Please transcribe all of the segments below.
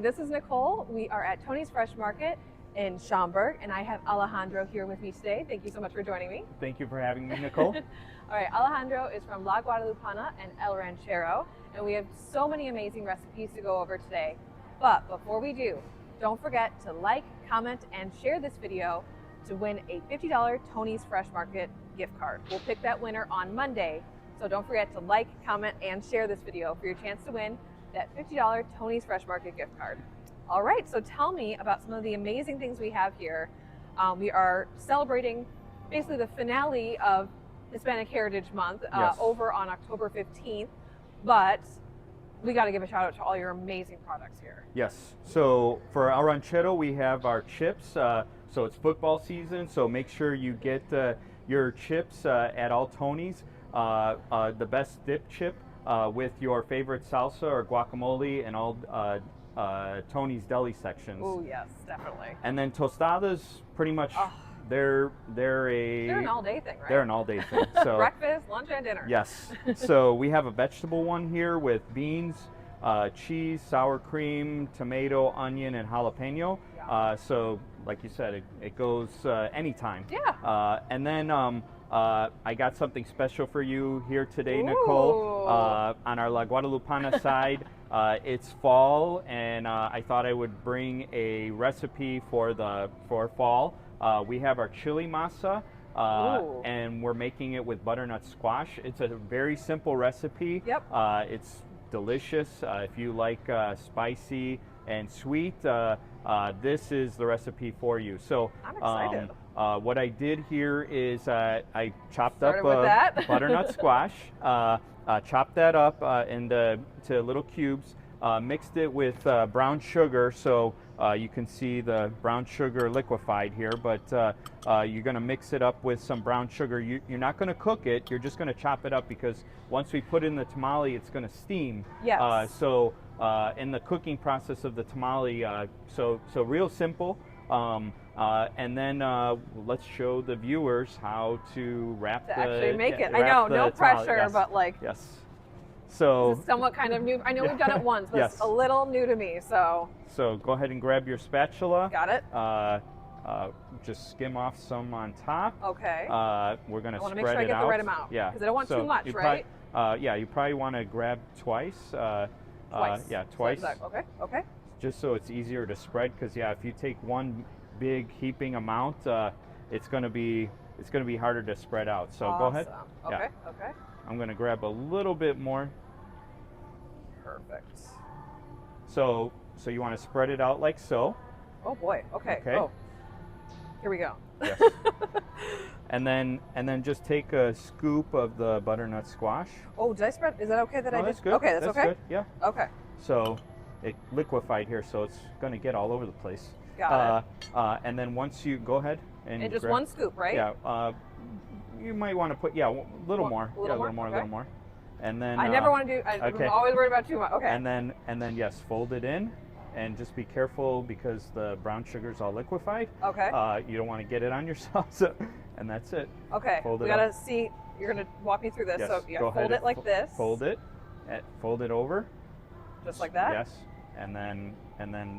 this is Nicole. We are at Tony's Fresh Market in Schaumburg, and I have Alejandro here with me today. Thank you so much for joining me. Thank you for having me, Nicole. All right, Alejandro is from La Guadalupana and El Ranchero, and we have so many amazing recipes to go over today. But before we do, don't forget to like, comment, and share this video to win a $50 Tony's Fresh Market gift card. We'll pick that winner on Monday, so don't forget to like, comment, and share this video for your chance to win that $50 Tony's Fresh Market gift card. All right, so tell me about some of the amazing things we have here. We are celebrating basically the finale of Hispanic Heritage Month over on October 15th, but we got to give a shout out to all your amazing products here. Yes, so for El Ranchero, we have our chips. So it's football season, so make sure you get your chips at all Tony's. The best dip chip with your favorite salsa or guacamole and all Tony's deli sections. Oh yes, definitely. And then Tostadas, pretty much, they're an all-day thing, right? They're an all-day thing. So breakfast, lunch, and dinner. Yes. So we have a vegetable one here with beans, cheese, sour cream, tomato, onion, and jalapeno. Yeah. So like you said, it goes anytime. Yeah. And then I got something special for you here today, Nicole. On our La Guadalupana side, it's fall, and I thought I would bring a recipe for fall. We have our chili masa, and we're making it with butternut squash. It's a very simple recipe. Yep. It's delicious. If you like spicy and sweet, this is the recipe for you. So I'm excited. what I did here is I chopped up butternut squash, chopped that up into little cubes, mixed it with brown sugar, so you can see the brown sugar liquefied here, but you're going to mix it up with some brown sugar. You're not going to cook it, you're just going to chop it up, because once we put it in the tamale, it's going to steam. Yes. So in the cooking process of the tamale, so real simple. And then let's show the viewers how to wrap actually make it. I know, no pressure, yes. But like. Yes. So this is somewhat kind of new. I know we've done it once, but it's a little new to me. So go ahead and grab your spatula. Got it. Just skim off some on top. Okay. We're gonna spread it out. I want to make sure I get the right amount. Yeah. Because I don't want too much, right? Yeah, you probably want to grab twice. Twice. Yeah, twice. Okay. Okay. Just so it's easier to spread, because if you take one big heaping amount, it's gonna be harder to spread out. So awesome. Go ahead. Okay. Yeah. Okay. I'm gonna grab a little bit more. Perfect. So you want to spread it out like so. Oh boy. Okay. Okay. Oh. Here we go. Yes. and then just take a scoop of the butternut squash. Oh, did I spread? Is that okay that I did? That's good. Okay, that's okay. Good. Yeah. Okay. So it liquefied here, so it's going to get all over the place. Got it. And then once you go ahead and just one scoop, right? Yeah. You might want to put a little more. A little more. And then I never want to do. I'm always worried about too much. Okay. And then yes, fold it in, and just be careful because the brown sugar is all liquefied. Okay. You don't want to get it on your salsa, and that's it. Okay. Fold it we gotta see. You're gonna walk me through this. Yes. So you Go fold ahead it like this. Fold it. Fold it over. Just like that. Yes. And then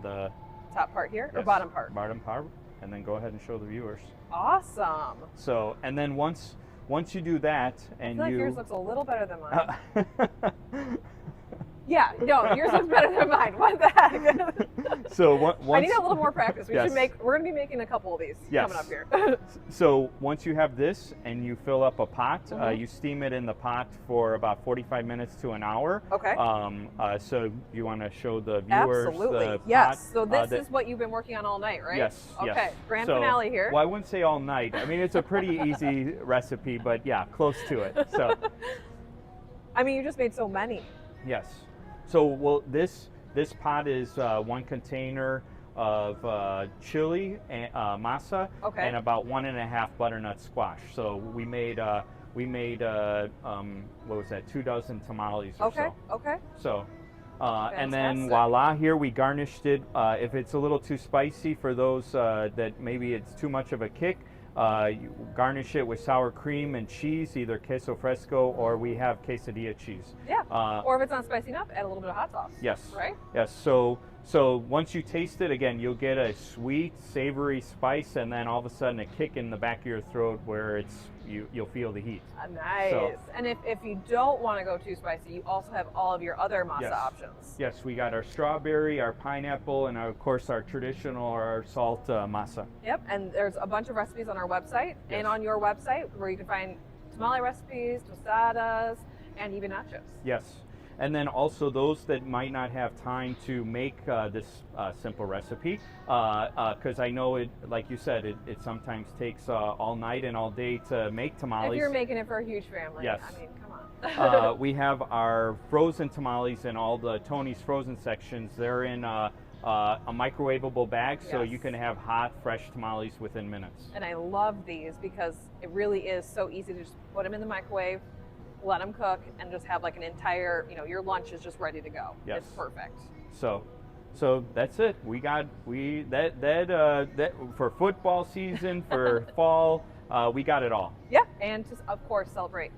the top part here, yes, or bottom part. Bottom part, and then go ahead and show the viewers. Awesome. So and then once you do that, and I feel like yours looks a little better than mine. Yeah, no, yours looks better than mine. What the heck? So once, I need a little more practice. Yes. We're gonna be making a couple of these coming up here. So once you have this and you fill up a pot, you steam it in the pot for about 45 minutes to an hour. Okay. So you want to show the viewers absolutely the yes. pot, So this is what you've been working on all night, right? Yes. Okay. Yes. Grand finale here. Well, I wouldn't say all night. I mean, it's a pretty easy recipe, but yeah, close to it. So. I mean, you just made so many. Yes. So this pot is 1 container of chili and masa, and about 1.5 butternut squash. So we made what was that, 2 dozen tamales or so. Okay. So and then voila, here we garnished it. If it's a little too spicy for those that maybe it's too much of a kick, you garnish it with sour cream and cheese, either queso fresco or we have quesadilla cheese. Yeah. Or if it's not spicy enough, add a little bit of hot sauce. Yes. Right? Yes. So So once you taste it, again, you'll get a sweet, savory spice, and then all of a sudden a kick in the back of your throat where you'll feel the heat. Nice. So, and if you don't want to go too spicy, you also have all of your other masa options. Yes, we got our strawberry, our pineapple, and of course our traditional or our salt masa. Yep, and there's a bunch of recipes on our website and on your website where you can find tamale recipes, tostadas, and even nachos. Yes. And then also those that might not have time to make this simple recipe, because I know it, like you said, it sometimes takes all night and all day to make tamales. If you're making it for a huge family, yes. I mean, come on. We have our frozen tamales in all the Tony's frozen sections. They're in a microwavable bag, so you can have hot, fresh tamales within minutes. And I love these because it really is so easy to just put them in the microwave, let them cook, and just have like an entire, your lunch is just ready to go. Yes. It's perfect. So that's it. We got that for football season, for fall, we got it all. Yeah, and to of course celebrate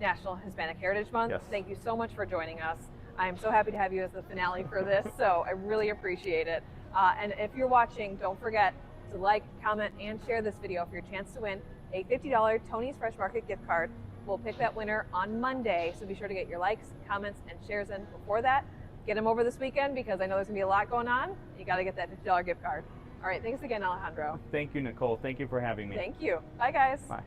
National Hispanic Heritage Month. Yes. Thank you so much for joining us. I'm so happy to have you as the finale for this, so I really appreciate it. And if you're watching, don't forget to like, comment, and share this video for your chance to win a $50 Tony's Fresh Market gift card. We'll pick that winner on Monday, so be sure to get your likes, comments, and shares in before that. Get them over this weekend because I know there's going to be a lot going on. You got to get that $50 gift card. All right, thanks again, Alejandro. Thank you, Nicole. Thank you for having me. Thank you. Bye, guys. Bye.